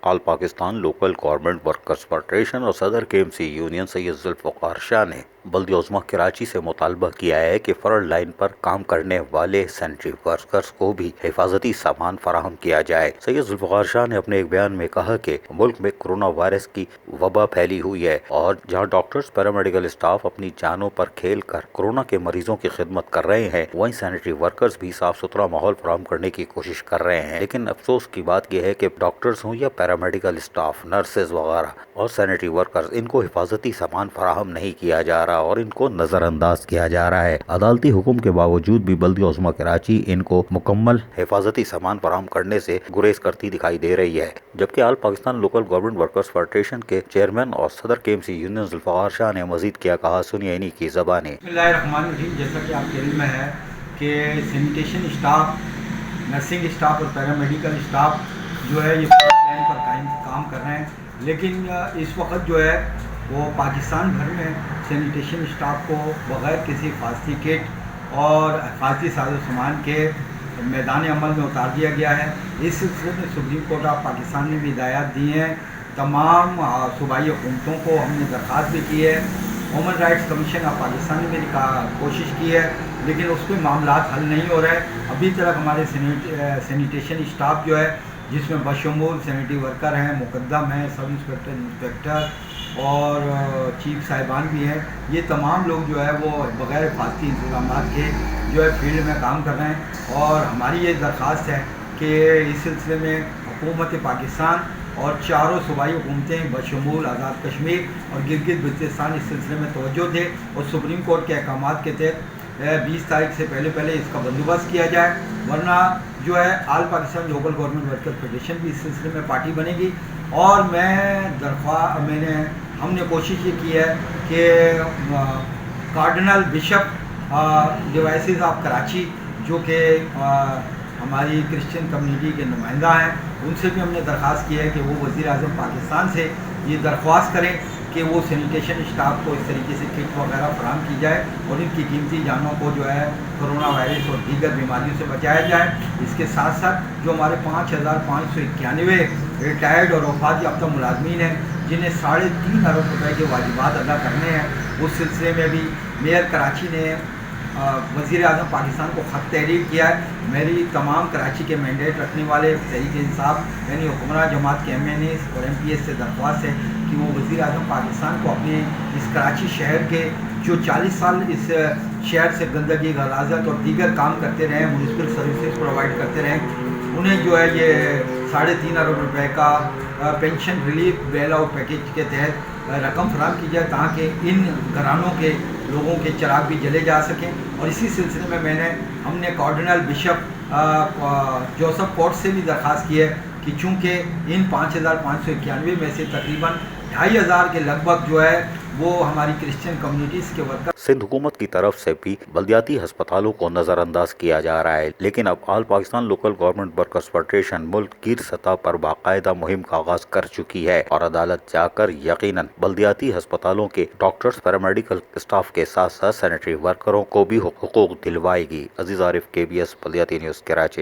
آل Pakistan local government workers federation اور صدر KMC union Syed Zulfiqar Shah نے بلدیہ عظمیٰ کراچی سے مطالبہ کیا ہے کہ فرنٹ لائن پر کام کرنے والے سینیٹری ورکرز کو بھی حفاظتی سامان فراہم کیا جائے۔ سید ذوالفقار شاہ نے اپنے ایک بیان میں کہا کہ ملک میں کرونا وائرس کی وبا پھیلی ہوئی ہے اور جہاں ڈاکٹرز پیرامیڈیکل اسٹاف اپنی جانوں پر کھیل کر کورونا کے مریضوں کی خدمت کر رہے ہیں، وہیں سینیٹری ورکرز بھی صاف ستھرا ماحول فراہم کرنے کی کوشش کر رہے ہیں۔ لیکن افسوس کی بات یہ ہے کہ ڈاکٹرز ہوں یا پیرامیڈیکل اسٹاف، نرسز وغیرہ اور سینیٹری ورکرز، ان کو حفاظتی سامان فراہم نہیں کیا جا رہا اور ان کو نظر انداز کیا جا رہا ہے۔ عدالتی حکم کے باوجود بھی بلدیہ عظمیٰ کراچی ان کو مکمل حفاظتی سامان فراہم کرنے سے گریز کرتی دکھائی دے رہی ہے، جبکہ all Pakistan local government workers federation کے چیئرمین اور صدر KMC یونین ذوالفقار شاہ نے مزید کیا کہا، سنیے انہی کی زبانی۔ بسم اللہ الرحمن الرحیم۔ جیسا کہ آپ کے علم میں ہے کہ سینیٹیشن اسٹاف، نرسنگ اسٹاف اور پیرامیڈیکل اسٹاف جو ہے یہ فرنٹ لائن پر کام کر رہے ہیں، لیکن اس وقت جو ہے وہ پاکستان بھر میں سینیٹیشن اسٹاف کو بغیر کسی حفاظتی کٹ اور حفاظتی ساز و سامان کے میدان عمل میں اتار دیا گیا ہے۔ اس سلسلے میں سپریم کورٹ آف پاکستان نے بھی ہدایات دی ہیں، تمام صوبائی حکومتوں کو ہم نے درخواست بھی کی ہے، human rights commission of Pakistan نے بھی کوشش کی ہے، لیکن اس پہ معاملات حل نہیں ہو رہے۔ ابھی تک ہمارے سینیٹیشن اسٹاف جو ہے، جس میں بشمول سینیٹری ورکر ہیں، مقدم ہیں، سب انسپکٹر، انسپکٹر اور چیف صاحبان بھی ہیں، یہ تمام لوگ جو ہے وہ بغیر حفاظتی انتظامات کے جو ہے فیلڈ میں کام کر رہے ہیں، اور ہماری یہ درخواست ہے کہ اس سلسلے میں حکومت پاکستان اور چاروں صوبائی حکومتیں بشمول آزاد کشمیر اور گلگت بلتستان اس سلسلے میں توجہ دیں اور سپریم کورٹ کے احکامات کے تحت 20 تاریخ سے پہلے اس کا بندوبست کیا جائے، ورنہ جو ہے all Pakistan local government worker federation بھی اس سلسلے میں پارٹی بنے گی۔ اور ہم نے کوشش یہ کی ہے کہ cardinal bishop devices of Karachi, جو کہ ہماری کرسچن کمیونٹی کے نمائندہ ہیں، ان سے بھی ہم نے درخواست کی ہے کہ وہ وزیر اعظم پاکستان سے یہ درخواست کریں کہ وہ سینیٹیشن اسٹاف کو اس طریقے سے کٹ وغیرہ فراہم کی جائے اور ان کی قیمتی جانوں کو جو ہے کرونا وائرس اور دیگر بیماریوں سے بچایا جائے۔ اس کے ساتھ ساتھ جو ہمارے 5591 ریٹائرڈ اور وفات یافتہ ملازمین ہیں، جنہیں 3.5 ارب روپے کے واجبات ادا کرنے ہیں، اس سلسلے میں بھی میئر کراچی نے وزیر اعظم پاکستان کو خط تحریر کیا ہے۔ میری تمام کراچی کے مینڈیٹ رکھنے والے تحریک انصاف یعنی حکمراں جماعت کے MNAs اور MPs سے درخواست ہے کہ وہ وزیر اعظم پاکستان کو اپنے اس کراچی شہر کے جو 40 سال اس شہر سے گندگی، غلاظت اور دیگر کام کرتے رہے، میونسپل سروسز پرووائڈ کرتے رہے، انہیں جو ہے یہ 3.5 ارب روپے کا پینشن ریلیف بیل آؤٹ پیکیج کے تحت رقم فراہم کی جائے تاکہ ان گھرانوں کے لوگوں کے چراغ بھی جلے جا سکیں۔ اور اسی سلسلے میں ہم نے کارڈنل بشپ جوسف کورٹ سے بھی درخواست کی ہے کہ چونکہ ان 5591 میں سے تقریباً 2500 کے لگ بھگ جو ہے وہ ہماری کرسچن کمیونٹیز کے ورکر۔ سندھ حکومت کی طرف سے بھی بلدیاتی ہسپتالوں کو نظر انداز کیا جا رہا ہے، لیکن اب all Pakistan local government workers federation ملک گیر سطح پر باقاعدہ مہم کا آغاز کر چکی ہے اور عدالت جا کر یقیناً بلدیاتی ہسپتالوں کے ڈاکٹرز، پیرامیڈیکل اسٹاف کے ساتھ ساتھ سینیٹری ورکروں کو بھی حقوق دلوائے گی۔ عزیز عارف، KBS بلدیاتی نیوز، کراچی۔